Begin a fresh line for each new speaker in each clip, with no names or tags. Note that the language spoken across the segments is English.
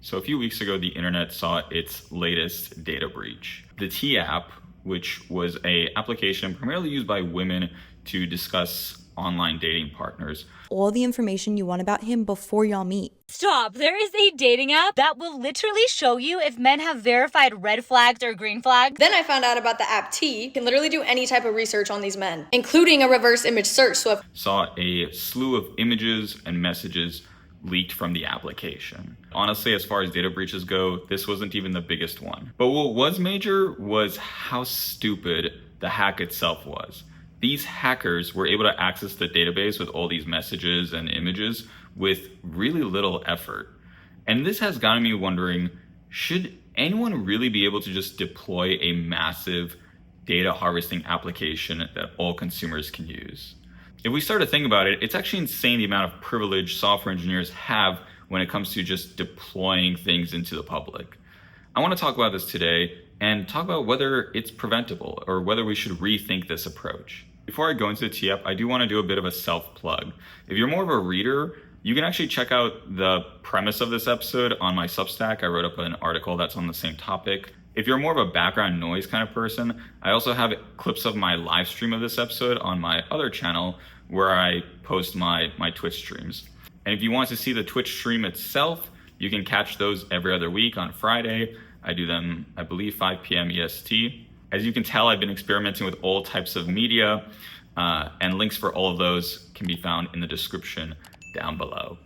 So a few weeks ago, the internet saw its latest data breach. The T app, which was an application primarily used by women to discuss online dating partners.
All the information you want about him before y'all meet.
Stop! There is a dating app that will literally show you if men have verified red flags or green flags.
Then I found out about the app T. You can literally do any type of research on these men, including a reverse image search.
Saw a slew of images and messages leaked from the application. Honestly, as far as data breaches go, this wasn't even the biggest one. But what was major was how stupid the hack itself was. These hackers were able to access the database with all these messages and images with really little effort. And this has gotten me wondering, should anyone really be able to just deploy a massive data harvesting application that all consumers can use? If we start to think about it, it's actually insane the amount of privilege software engineers have when it comes to just deploying things into the public. I want to talk about this today and talk about whether it's preventable or whether we should rethink this approach. Before I go into the T-App, I do want to do a bit of a self-plug. If you're more of a reader, you can actually check out the premise of this episode on my Substack. I wrote up an article that's on the same topic. If you're more of a background noise kind of person, I also have clips of my live stream of this episode on my other channel where I post my Twitch streams. And if you want to see the Twitch stream itself, you can catch those every other week on Friday. I do them, I believe, 5 p.m. EST. As you can tell, I've been experimenting with all types of media, and links for all of those can be found in the description down below.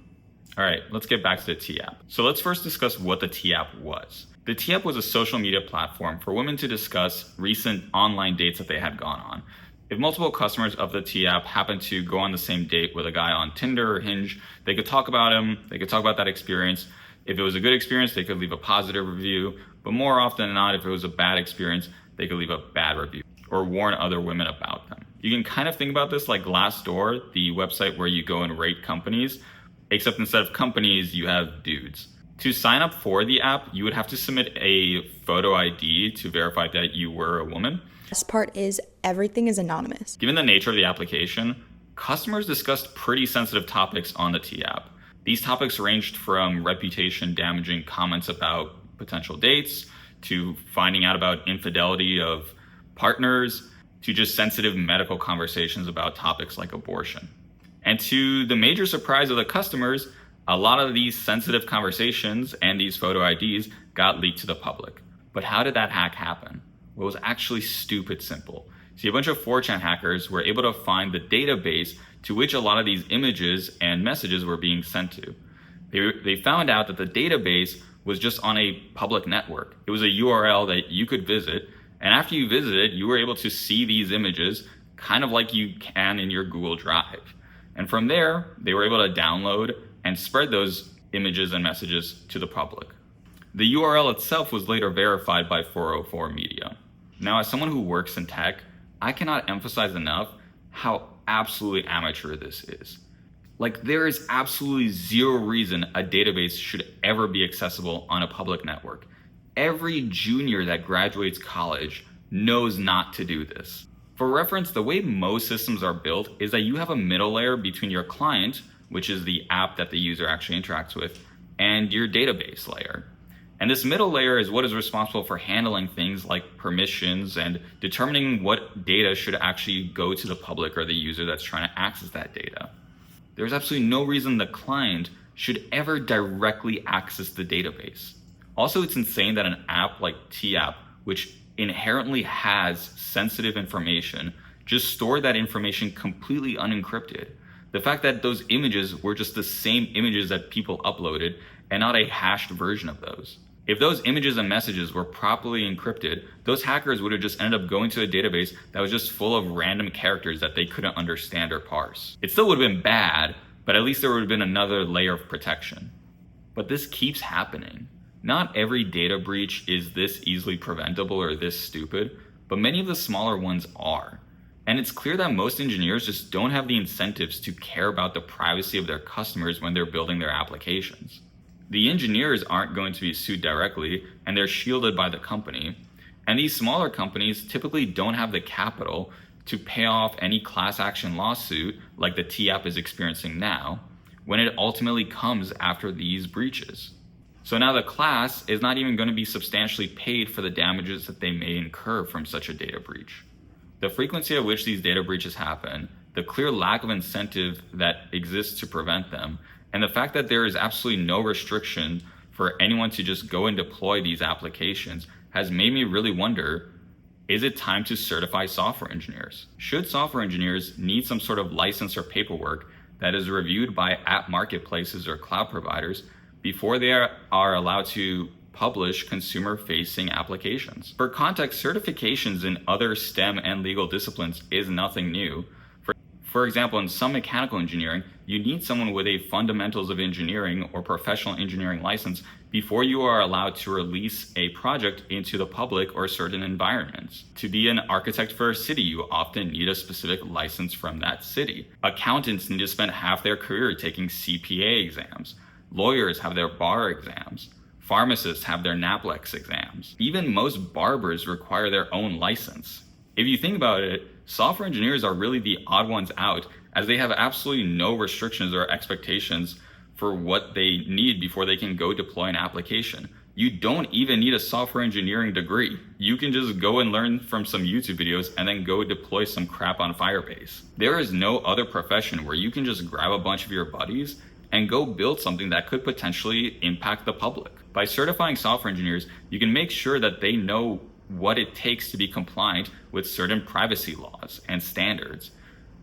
All right, let's get back to the T-App. So let's first discuss what the T-App was. The T-App was a social media platform for women to discuss recent online dates that they had gone on. If multiple customers of the T-App happened to go on the same date with a guy on Tinder or Hinge, they could talk about him, they could talk about that experience. If it was a good experience, they could leave a positive review, but more often than not, if it was a bad experience, they could leave a bad review or warn other women about them. You can kind of think about this like Glassdoor, the website where you go and rate companies, except instead of companies, you have dudes. To sign up for the app, you would have to submit a photo ID to verify that you were a woman.
The best part is everything is anonymous.
Given the nature of the application, customers discussed pretty sensitive topics on the T-App. These topics ranged from reputation-damaging comments about potential dates, to finding out about infidelity of partners, to just sensitive medical conversations about topics like abortion. And to the major surprise of the customers, a lot of these sensitive conversations and these photo IDs got leaked to the public. But how did that hack happen? Well, it was actually stupid simple. See, a bunch of 4chan hackers were able to find the database to which a lot of these images and messages were being sent to. They found out that the database was just on a public network. It was a URL that you could visit, and after you visited, you were able to see these images kind of like you can in your Google Drive. And from there, they were able to download and spread those images and messages to the public. The URL itself was later verified by 404 Media. Now, as someone who works in tech, I cannot emphasize enough how absolutely amateur this is. Like, there is absolutely zero reason a database should ever be accessible on a public network. Every junior that graduates college knows not to do this. For reference, the way most systems are built is that you have a middle layer between your client, which is the app that the user actually interacts with, and your database layer. And this middle layer is what is responsible for handling things like permissions and determining what data should actually go to the public or the user that's trying to access that data. There's absolutely no reason the client should ever directly access the database. Also, it's insane that an app like T-App, which inherently has sensitive information, just store that information completely unencrypted. The fact that those images were just the same images that people uploaded and not a hashed version of those. If those images and messages were properly encrypted, those hackers would have just ended up going to a database that was just full of random characters that they couldn't understand or parse. It still would have been bad, but at least there would have been another layer of protection. But this keeps happening. Not every data breach is this easily preventable or this stupid, but many of the smaller ones are. And it's clear that most engineers just don't have the incentives to care about the privacy of their customers when they're building their applications. The engineers aren't going to be sued directly, and they're shielded by the company. And these smaller companies typically don't have the capital to pay off any class action lawsuit like the T-App is experiencing now, when it ultimately comes after these breaches. So now the class is not even going to be substantially paid for the damages that they may incur from such a data breach. The frequency at which these data breaches happen, the clear lack of incentive that exists to prevent them, and the fact that there is absolutely no restriction for anyone to just go and deploy these applications has made me really wonder, is it time to certify software engineers? Should software engineers need some sort of license or paperwork that is reviewed by app marketplaces or cloud providers before they are allowed to publish consumer-facing applications? For context, certifications in other STEM and legal disciplines is nothing new. For example, in some mechanical engineering, you need someone with a fundamentals of engineering or professional engineering license before you are allowed to release a project into the public or certain environments. To be an architect for a city, you often need a specific license from that city. Accountants need to spend half their career taking CPA exams. Lawyers have their bar exams. Pharmacists have their NAPLEX exams. Even most barbers require their own license. If you think about it, software engineers are really the odd ones out, as they have absolutely no restrictions or expectations for what they need before they can go deploy an application. You don't even need a software engineering degree. You can just go and learn from some YouTube videos and then go deploy some crap on Firebase. There is no other profession where you can just grab a bunch of your buddies and go build something that could potentially impact the public. By certifying software engineers, you can make sure that they know what it takes to be compliant with certain privacy laws and standards.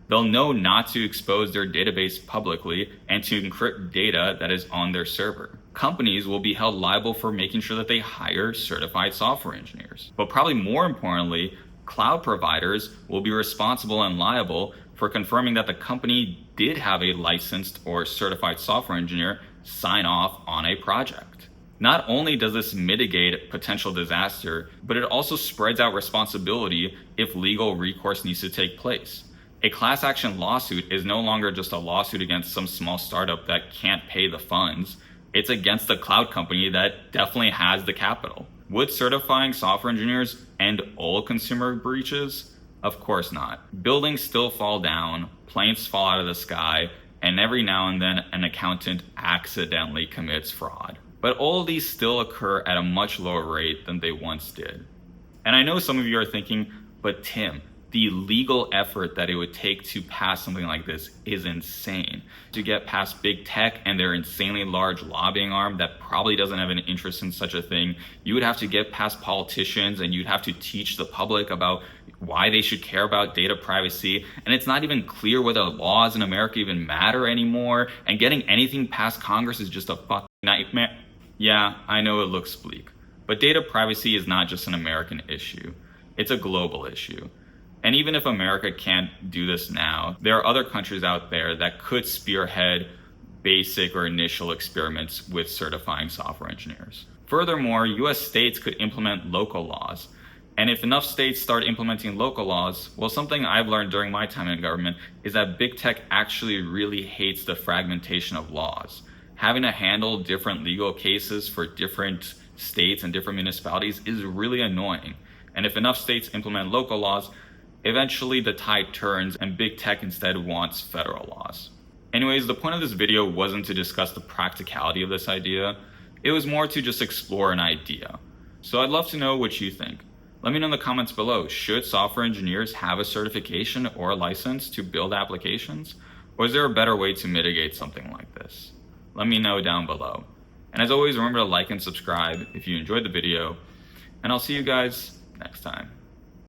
They'll know not to expose their database publicly and to encrypt data that is on their server. Companies will be held liable for making sure that they hire certified software engineers. But probably more importantly, cloud providers will be responsible and liable for confirming that the company did have a licensed or certified software engineer sign off on a project. Not only does this mitigate potential disaster, but it also spreads out responsibility if legal recourse needs to take place. A class action lawsuit is no longer just a lawsuit against some small startup that can't pay the funds. It's against the cloud company that definitely has the capital. Would certifying software engineers end all consumer breaches? Of course not. Buildings still fall down, planes fall out of the sky, and every now and then an accountant accidentally commits fraud. But all of these still occur at a much lower rate than they once did. And I know some of you are thinking, but Tim, the legal effort that it would take to pass something like this is insane. To get past big tech and their insanely large lobbying arm that probably doesn't have an interest in such a thing, you would have to get past politicians and you'd have to teach the public about why they should care about data privacy. And it's not even clear whether laws in America even matter anymore. And getting anything past Congress is just a fucking nightmare. Yeah, I know it looks bleak, but data privacy is not just an American issue. It's a global issue. And even if America can't do this now, there are other countries out there that could spearhead basic or initial experiments with certifying software engineers. Furthermore, US states could implement local laws. And if enough states start implementing local laws, well, something I've learned during my time in government is that big tech actually really hates the fragmentation of laws. Having to handle different legal cases for different states and different municipalities is really annoying. And if enough states implement local laws, eventually the tide turns and big tech instead wants federal laws. Anyways, the point of this video wasn't to discuss the practicality of this idea. It was more to just explore an idea. So I'd love to know what you think. Let me know in the comments below. Should software engineers have a certification or a license to build applications? Or is there a better way to mitigate something like this? Let me know down below. And as always, remember to like and subscribe if you enjoyed the video. And I'll see you guys next time.